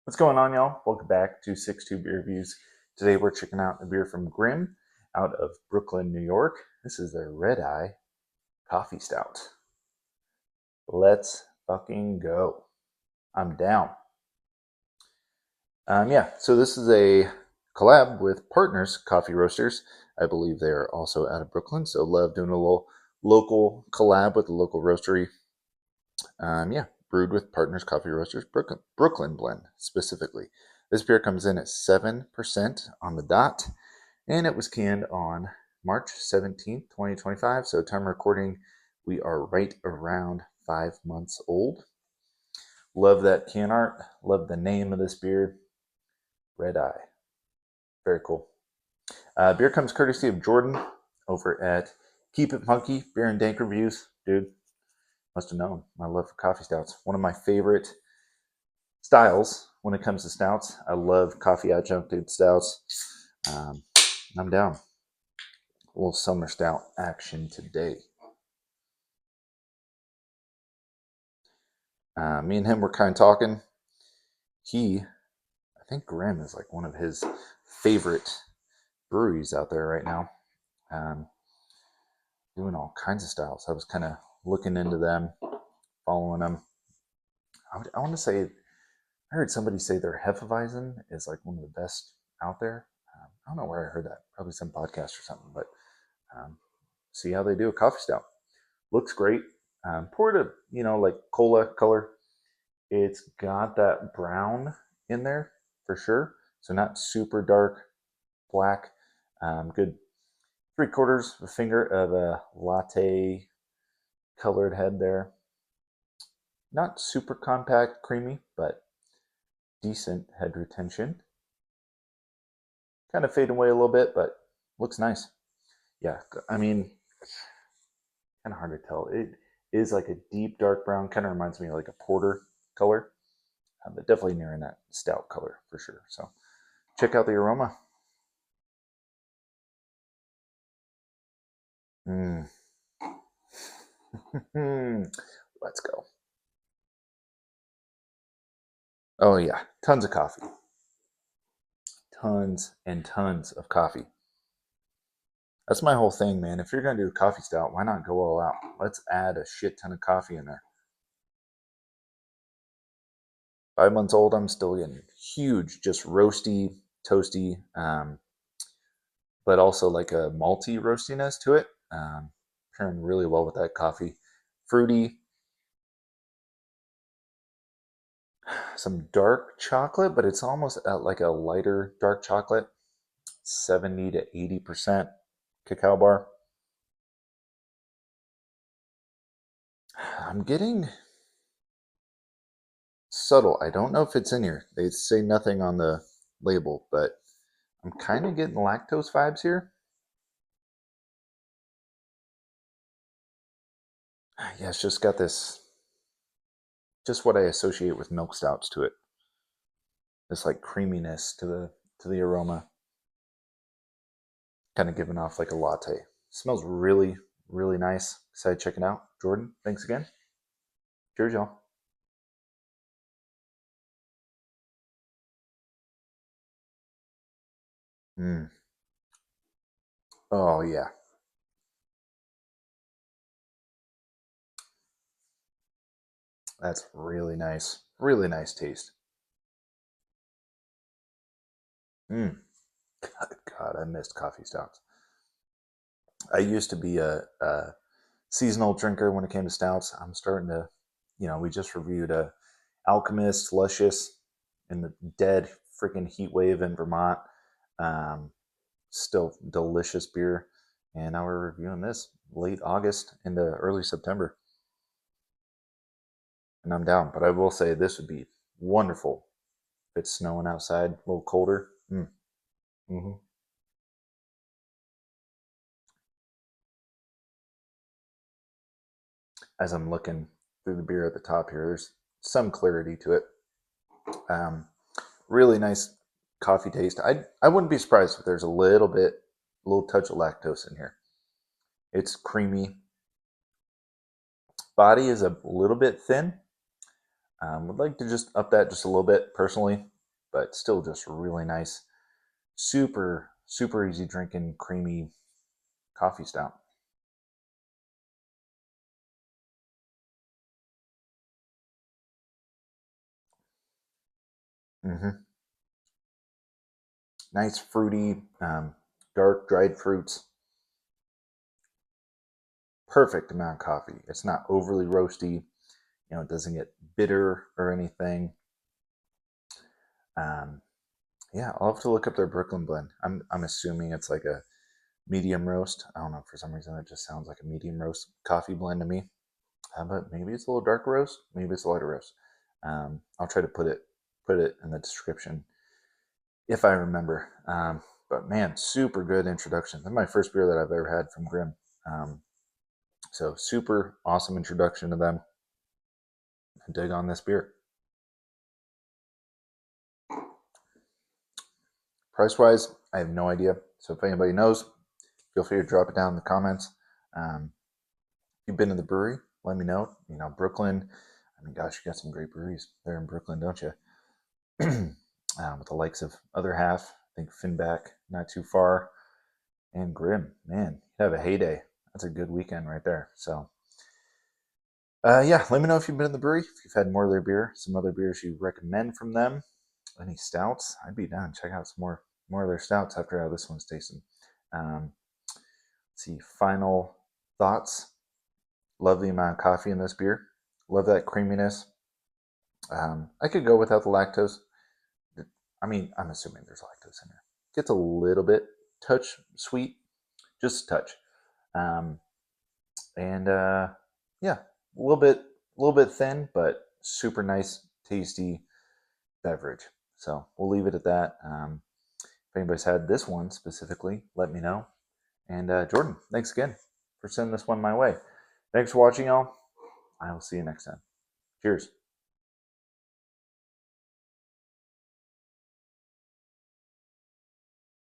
What's going on, y'all? Welcome back to 6-2 Beer Reviews. Today we're checking out a beer from Grimm out of Brooklyn, New York. This is their Red Eye Coffee Stout. Let's fucking go. I'm down. So this is a collab with Partners Coffee Roasters. I believe they are also out of Brooklyn, so love doing a little local collab with a local roastery. Brewed with Partners Coffee Roasters Brooklyn blend specifically. This beer comes in at 7% on the dot, and it was canned on March 17th, 2025. So time recording, we are right around 5 months old. Love that can art. Love the name of this beer, Red Eye. Very cool. Beer comes courtesy of Jordan over at Keep It Funky Beer and Dank Reviews. Dude, must have known my love for coffee stouts. One of my favorite styles when it comes to stouts. I love coffee adjuncted stouts. I'm down. A little summer stout action today. Me and him were kind of talking. I think Grimm is like one of his favorite breweries out there right now. Doing all kinds of styles. I was kind of looking into them, following them. I want to say, I heard somebody say their Hefeweizen is like one of the best out there. I don't know where I heard that. Probably some podcast or something. But see how they do a coffee stout. Looks great. Poured a like cola color. It's got that brown in there for sure. So not super dark black. Good 3/4 of a finger of a latte colored head there. Not super compact, creamy, but decent head retention. Kind of fading away a little bit, but looks nice. Yeah, I mean, kind of hard to tell. It is like a deep dark brown. Kind of reminds me of like a porter color, but definitely nearing that stout color for sure. So check out the aroma. Mm. Let's go. Oh yeah, tons of coffee. Tons and tons of coffee. That's my whole thing, man. If you're gonna do a coffee stout, why not go all out? Let's add a shit ton of coffee in there. 5 months old, I'm still getting huge, just roasty, toasty, but also like a malty roastiness to it. Pairing really well with that coffee. Fruity, some dark chocolate, but it's almost like a lighter dark chocolate, 70 to 80% cacao bar. I'm getting subtle. I don't know if it's in here. They say nothing on the label, but I'm kind of getting lactose vibes here. Yeah, it's just got this, just what I associate with milk stouts to it. This like creaminess to the aroma, kind of giving off like a latte. Smells really, really nice. Excited to check it out. Jordan, thanks again. Cheers, y'all. Mm. Oh yeah. That's really nice. Really nice taste. Mm. God, I missed coffee stouts. I used to be a seasonal drinker when it came to stouts. I'm starting to, we just reviewed a Alchemist Luscious in the dead freaking heat wave in Vermont. Um, Still delicious beer. And now we're reviewing this late August into early September. And I'm down. But I will say this would be wonderful if it's snowing outside, a little colder. Mm-hmm. As I'm looking through the beer at the top here, there's some clarity to it. Um, really nice coffee taste. I wouldn't be surprised if there's a little touch of lactose in here. It's creamy. Body is a little bit thin. Would like to just up that just a little bit personally. but still just really nice, super, super easy drinking, creamy coffee stout. Mm-hmm. Nice fruity, dark dried fruits. Perfect amount of coffee. It's not overly roasty. It doesn't get bitter or anything. Um, yeah, I'll have to look up their Brooklyn blend. I'm assuming it's like a medium roast. I don't know. For some reason, it just sounds like a medium roast coffee blend to me. But maybe it's a little darker roast. Maybe it's a lighter roast. I'll try to put it in the description if I remember. But man, super good introduction. That's my first beer that I've ever had from Grimm. Um, so super awesome introduction to them. I dig on this beer. Price wise, I have no idea. So if anybody knows, feel free to drop it down in the comments. If you've been to the brewery, let me know. Brooklyn. I mean, gosh, you got some great breweries there in Brooklyn, don't you? With the likes of Other Half, I think Finback, not too far, and Grimm. Man, you have a heyday. That's a good weekend right there. So, yeah, let me know if you've been in the brewery, if you've had more of their beer, some other beers you recommend from them, any stouts. I'd be down. Check out some more of their stouts after how this one's tasting. Let's see, final thoughts. Love the amount of coffee in this beer. Love that creaminess. I could go without the lactose. I mean, I'm assuming there's lactose in there. Gets a little bit touch sweet, just a touch, um, and yeah, a little bit thin, but super nice, tasty beverage. So we'll leave it at that. If anybody's had this one specifically, let me know. And Jordan, thanks again for sending this one my way. Thanks for watching, y'all. I will see you next time. Cheers.